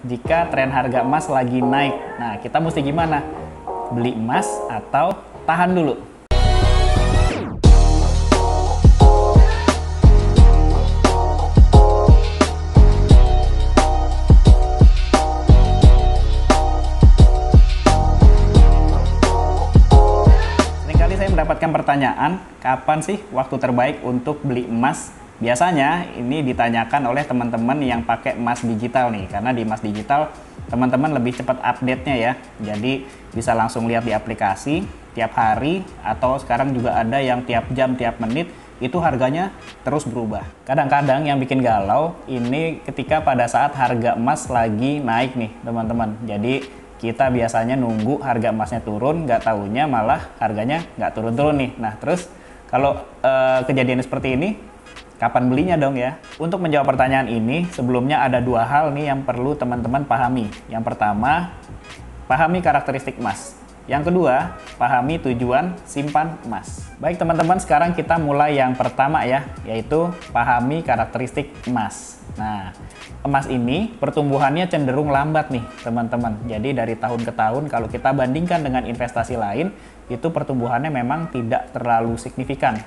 jika tren harga emas lagi naik. Nah, kita mesti gimana? Beli emas atau tahan dulu? Seringkali saya mendapatkan pertanyaan, kapan sih waktu terbaik untuk beli emas? Biasanya ini ditanyakan oleh teman-teman yang pakai emas digital nih, karena di emas digital teman-teman lebih cepat update-nya ya. Jadi bisa langsung lihat di aplikasi tiap hari, atau sekarang juga ada yang tiap jam, tiap menit itu harganya terus berubah. Kadang-kadang yang bikin galau ini ketika pada saat harga emas lagi naik nih teman-teman. Jadi kita biasanya nunggu harga emasnya turun, nggak taunya malah harganya nggak turun-turun nih. Nah terus kalau kejadian seperti ini, kapan belinya dong ya? Untuk menjawab pertanyaan ini, sebelumnya ada dua hal nih yang perlu teman-teman pahami. Yang pertama, pahami karakteristik emas. Yang kedua, pahami tujuan simpan emas. Baik teman-teman, sekarang kita mulai yang pertama ya, yaitu pahami karakteristik emas. Nah, emas ini pertumbuhannya cenderung lambat nih teman-teman. Jadi dari tahun ke tahun kalau kita bandingkan dengan investasi lain, itu pertumbuhannya memang tidak terlalu signifikan.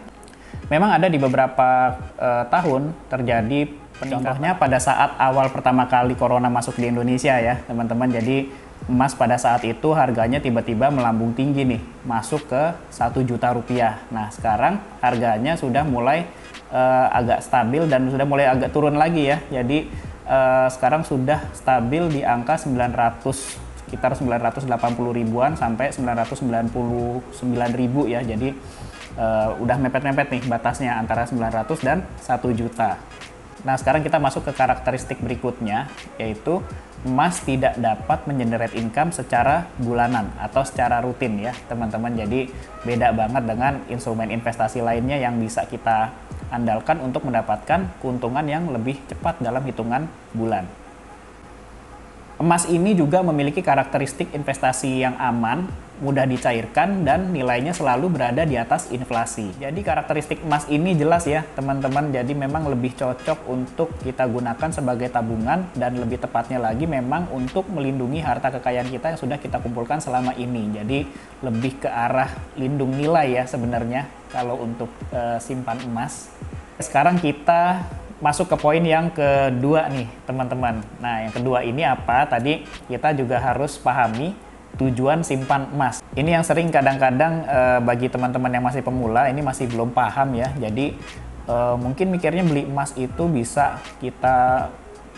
Memang ada di beberapa tahun terjadi peningkatan. Contohnya pada saat awal pertama kali corona masuk di Indonesia ya teman-teman. Jadi emas pada saat itu harganya tiba-tiba melambung tinggi nih, masuk ke 1 juta rupiah. Nah sekarang harganya sudah mulai agak stabil dan sudah mulai agak turun lagi ya. Jadi sekarang sudah stabil di angka 900, sekitar 980 ribuan sampai 999 ribu ya. Jadi udah mepet-mepet nih batasnya antara 900 dan 1 juta. Nah sekarang kita masuk ke karakteristik berikutnya, yaitu emas tidak dapat mengenerate income secara bulanan atau secara rutin ya teman-teman. Jadi beda banget dengan instrumen investasi lainnya yang bisa kita andalkan untuk mendapatkan keuntungan yang lebih cepat dalam hitungan bulan. Emas ini juga memiliki karakteristik investasi yang aman, mudah dicairkan, dan nilainya selalu berada di atas inflasi. Jadi karakteristik emas ini jelas ya teman-teman, jadi memang lebih cocok untuk kita gunakan sebagai tabungan, dan lebih tepatnya lagi memang untuk melindungi harta kekayaan kita yang sudah kita kumpulkan selama ini. Jadi lebih ke arah lindung nilai ya sebenarnya kalau untuk simpan emas. Sekarang kita masuk ke poin yang kedua nih teman-teman. Nah yang kedua ini apa? Tadi kita juga harus pahami tujuan simpan emas. Ini yang sering kadang-kadang bagi teman-teman yang masih pemula ini masih belum paham ya. Jadi mungkin mikirnya beli emas itu bisa kita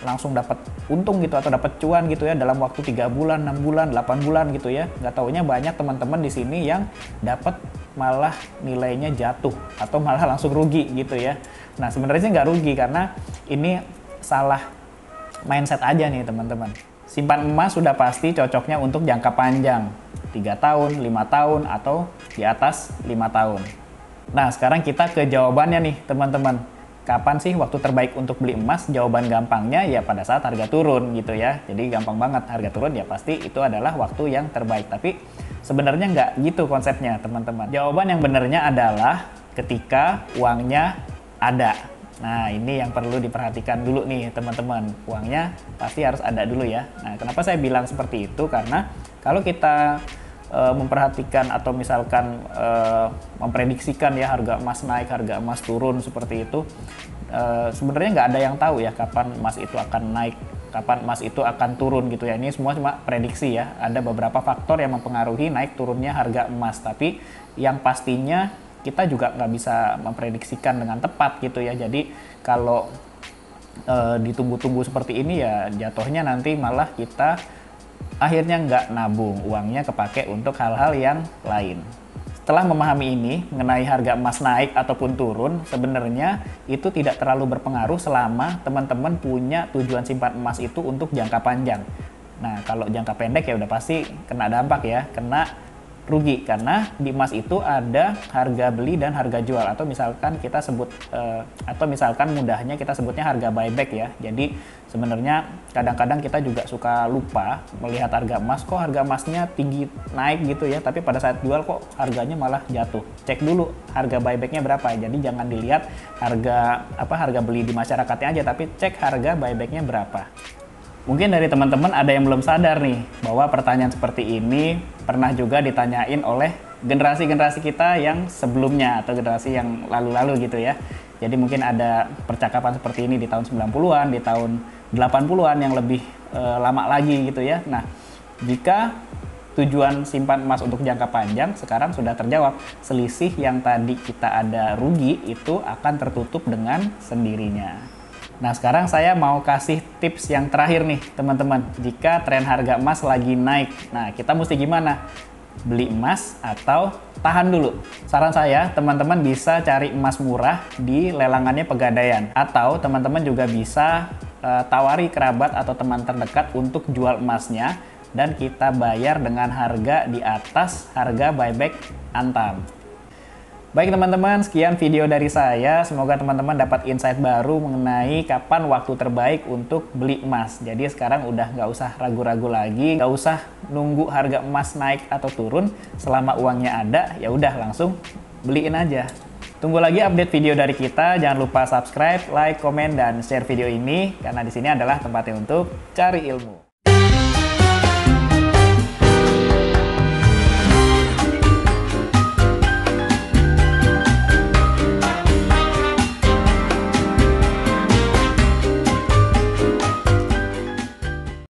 langsung dapat untung gitu atau dapat cuan gitu ya dalam waktu 3 bulan, 6 bulan, 8 bulan gitu ya. Nggak taunya banyak teman-teman di sini yang dapat malah nilainya jatuh atau malah langsung rugi gitu ya. Nah sebenarnya sih nggak rugi karena ini salah mindset aja nih teman-teman. Simpan emas sudah pasti cocoknya untuk jangka panjang, 3 tahun, 5 tahun, atau di atas 5 tahun. Nah sekarang kita ke jawabannya nih teman-teman. Kapan sih waktu terbaik untuk beli emas? Jawaban gampangnya ya pada saat harga turun gitu ya. Jadi gampang banget, harga turun ya pasti itu adalah waktu yang terbaik. Tapi sebenarnya nggak gitu konsepnya teman-teman. Jawaban yang benarnya adalah ketika uangnya ada. Nah ini yang perlu diperhatikan dulu nih teman-teman. Uangnya pasti harus ada dulu ya. Nah kenapa saya bilang seperti itu? Karena kalau kita memperhatikan atau misalkan memprediksikan ya harga emas naik, harga emas turun seperti itu, sebenarnya nggak ada yang tahu ya kapan emas itu akan naik, kapan emas itu akan turun gitu ya. Ini semua cuma prediksi ya. Ada beberapa faktor yang mempengaruhi naik turunnya harga emas, tapi yang pastinya kita juga nggak bisa memprediksikan dengan tepat gitu ya. Jadi kalau ditunggu-tunggu seperti ini ya jatuhnya nanti malah kita akhirnya nggak nabung, uangnya kepake untuk hal-hal yang lain. Setelah memahami ini mengenai harga emas naik ataupun turun, sebenarnya itu tidak terlalu berpengaruh selama teman-teman punya tujuan simpan emas itu untuk jangka panjang. Nah kalau jangka pendek ya udah pasti kena dampak ya, kena rugi karena di emas itu ada harga beli dan harga jual, atau misalkan kita sebut atau misalkan mudahnya kita sebutnya harga buyback ya. Jadi sebenarnya kadang-kadang kita juga suka lupa melihat harga emas, kok harga emasnya tinggi naik gitu ya, tapi pada saat jual kok harganya malah jatuh. Cek dulu harga buybacknya berapa. Jadi jangan dilihat harga beli di masyarakatnya aja, tapi cek harga buybacknya berapa. Mungkin dari teman-teman ada yang belum sadar nih bahwa pertanyaan seperti ini pernah juga ditanyain oleh generasi-generasi kita yang sebelumnya atau generasi yang lalu-lalu gitu ya. Jadi mungkin ada percakapan seperti ini di tahun 90-an, di tahun 80-an yang lebih lama lagi gitu ya. Nah, jika tujuan simpan emas untuk jangka panjang sekarang sudah terjawab. Selisih yang tadi kita ada rugi itu akan tertutup dengan sendirinya. Nah, sekarang saya mau kasih tips yang terakhir nih, teman-teman. Jika tren harga emas lagi naik, nah kita mesti gimana? Beli emas atau tahan dulu? Saran saya, teman-teman bisa cari emas murah di lelangannya Pegadaian. Atau teman-teman juga bisa tawari kerabat atau teman terdekat untuk jual emasnya. Dan kita bayar dengan harga di atas harga buyback Antam. Baik teman-teman, sekian video dari saya. Semoga teman-teman dapat insight baru mengenai kapan waktu terbaik untuk beli emas. Jadi sekarang udah nggak usah ragu-ragu lagi, nggak usah nunggu harga emas naik atau turun. Selama uangnya ada, ya udah langsung beliin aja. Tunggu lagi update video dari kita. Jangan lupa subscribe, like, komen, dan share video ini karena di sini adalah tempatnya untuk cari ilmu.